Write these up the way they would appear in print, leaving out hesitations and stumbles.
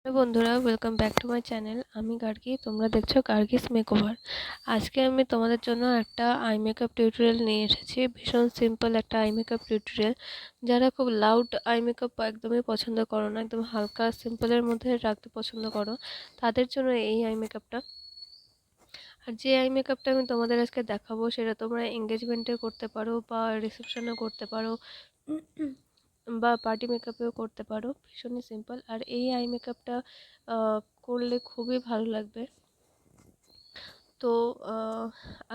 Hello বন্ধুরা, welcome back to my channel. আমি গার্গী, তোমরা দেখছো গার্গিস মেকওভার। আজকে আমি তোমাদের জন্য একটা আই মেকআপ টিউটোরিয়াল নিয়ে এসেছি। ভীষণ সিম্পল একটা আই মেকআপ টিউটোরিয়াল। যারা খুব লাউড আই মেকআপ একদমই পছন্দ করো না, একদম হালকা সিম্পলের মধ্যে রাখতে পছন্দ করো, তাদের জন্য এই আই মেকআপটা। আর যে আই মেকআপটা আমি তোমাদের আজকে দেখাবো সেটা তোমরা এঙ্গেজমেন্টে করতে পারো বা রিসেপশনে করতে পারো বা পার্টি মেকআপেও করতে পারো। ভীষণই সিম্পল, আর এই আই মেকআপটা করলে খুবই ভালো লাগবে। তো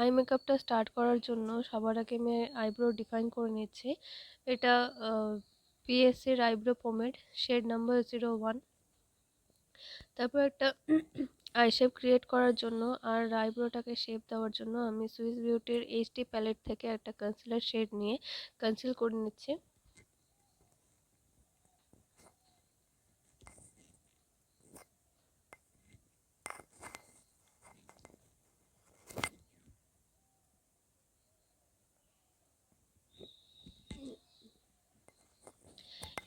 আই মেকআপটা স্টার্ট করার জন্য সবার আগে আমি আইব্রো ডিফাইন করে নিচ্ছি। এটা পিএসসির আইব্রো পোমেড, শেড নাম্বার 01। তারপর একটা আই শেপ ক্রিয়েট করার জন্য আর আইব্রোটাকে শেপ দেওয়ার জন্য আমি সুইস বিউটির এইচডি প্যালেট থেকে একটা কনসিলার শেড নিয়ে কনসিল করে নিচ্ছি।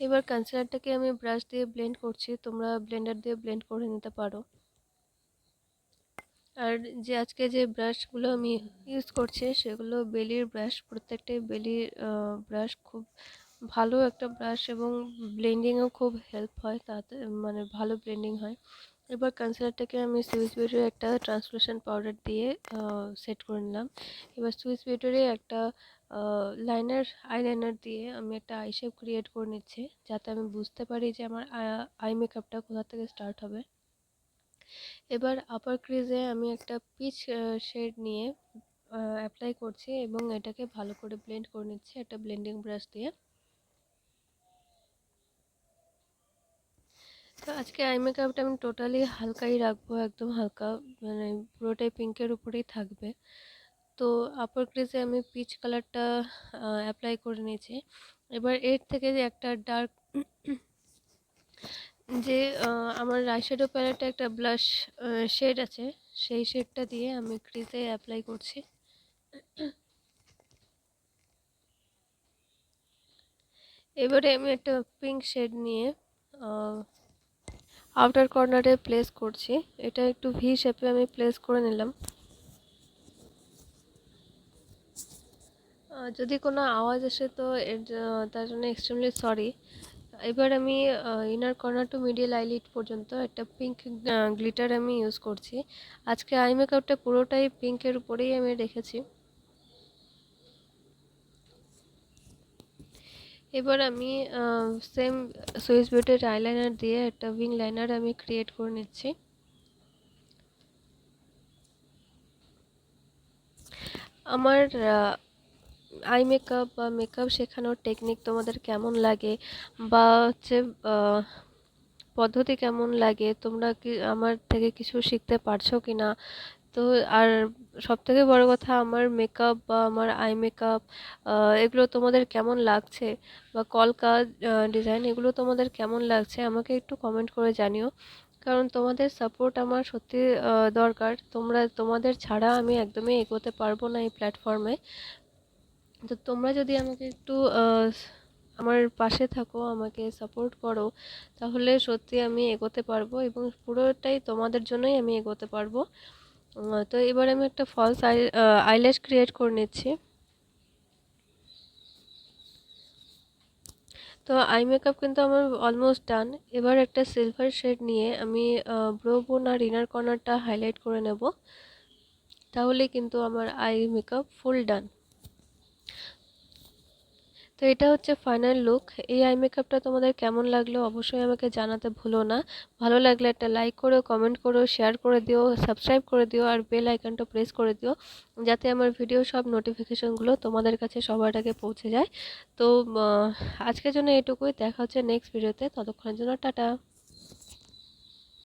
এবার কনসিলারটাকে আমি ব্রাশ দিয়ে ব্লেন্ড করছি, তোমরা ব্লেন্ডার দিয়ে ব্লেন্ড করে নিতে পারো। আর আজকে যে ব্রাশগুলো আমি ইউজ করছি সেগুলো বেলির ব্রাশ। প্রত্যেকটাই বেলির ব্রাশ, খুব ভালো একটা ব্রাশ এবং ব্লেন্ডিংও খুব হেল্প হয়, তাতে মানে ভালো ব্লেন্ডিং হয়। এবার কনসিলারটাকে আমি সুইস বিউটির একটা ট্রান্সলুসেন্ট পাউডার দিয়ে সেট করে নিলাম। এবার সুইস বিউটির একটা আইলাইনার দিয়ে আমি একটা আই শেপ ক্রিয়েট করে নিচ্ছি, যাতে আমি বুঝতে পারি যে আমার আই মেকআপটা কোথা থেকে স্টার্ট হবে। এবার আপার ক্রিজে আমি একটা পিচ শেড নিয়ে অ্যাপ্লাই করছি এবং এটাকে ভালো করে ব্লেন্ড করে নিচ্ছি একটা ব্লেন্ডিং ব্রাশ দিয়ে। তো আজকে আই মেকআপটা আমি টোটালি হালকাই রাখবো, একদম হালকা, মানে পুরোটাই পিঙ্কের উপরেই থাকবে। তো আপার ক্রিজে আমি পিচ কালারটা অ্যাপ্লাই করে নিয়েছি। এবার এর থেকে যে একটা ডার্ক যে আমার আইশ্যাডো প্যালেটে একটা ব্লাশ শেড আছে, সেই শেডটা দিয়ে আমি ক্রিজে অ্যাপ্লাই করছি। এবারে আমি একটা পিঙ্ক শেড নিয়ে আউটার কর্নারে প্লেস করছি। এটা একটু ভি শেপে আমি প্লেস করে নিলাম। যদি কোনো আওয়াজ আসে তো তার জন্য এক্সট্রিমলি সরি। এবার আমি inner corner to medial eyelid পর্যন্ত একটা পিঙ্ক গ্লিটার আমি ইউজ করছি। আজকে আই মেকআপটা পুরোটাই পিঙ্কের উপরেই আমি রেখেছি। এবার আমি সেম সুইস বিউটির আইলাইনার দিয়ে একটা উইং লাইনার আমি ক্রিয়েট করে নিচ্ছি। আমার আই মেকআপ বা মেকআপ শেখানোর টেকনিক তোমাদের কেমন লাগে, বা হচ্ছে পদ্ধতি কেমন লাগে, তোমরা কি আমার থেকে কিছু শিখতে পারছো কি না? তো আর সবথেকে বড় কথা, আমার মেকআপ বা আমার আই মেকআপ এগুলো তোমাদের কেমন লাগছে, বা কলকা ডিজাইন এগুলো তোমাদের কেমন লাগছে আমাকে একটু কমেন্ট করে জানিও। কারণ তোমাদের সাপোর্ট আমার সত্যি দরকার। তোমাদের ছাড়া আমি একদমই এগোতে পারবো না এই প্ল্যাটফর্মে। তো তোমরা যদি আমাকে একটু আমার পাশে থাকো, আমাকে সাপোর্ট করো, তাহলে সত্যি আমি এগোতে পারবো এবং পুরোটাই তোমাদের জন্যই আমি এগোতে পারবো। তো এবার আমি একটা ফলস আইল্যাশ ক্রিয়েট করে নিচ্ছি। তো আই মেকআপ কিন্তু আমার অলমোস্ট ডান। এবার একটা সিলভার শেড নিয়ে আমি ব্রো বোন আর ইনার কর্নারটা হাইলাইট করে নেব, তাহলে কিন্তু আমার আই মেকআপ ফুল ডান। তো এটা হচ্ছে ফাইনাল লুক। এই আই মেকআপটা তোমাদের কেমন লাগলো অবশ্যই আমাকে জানাতে ভুলো না। ভালো লাগলে একটা লাইক করো, কমেন্ট করো, শেয়ার করে দিও, সাবস্ক্রাইব করে দিও আর বেল আইকনটা প্রেস করে দিও, যাতে আমার ভিডিও সব নোটিফিকেশনগুলো তোমাদের কাছে সবার আগে পৌঁছে যায়। তো আজকের জন্য এটুকুই, দেখা হচ্ছে নেক্সট ভিডিওতে, ততক্ষণের জন্য টাটা।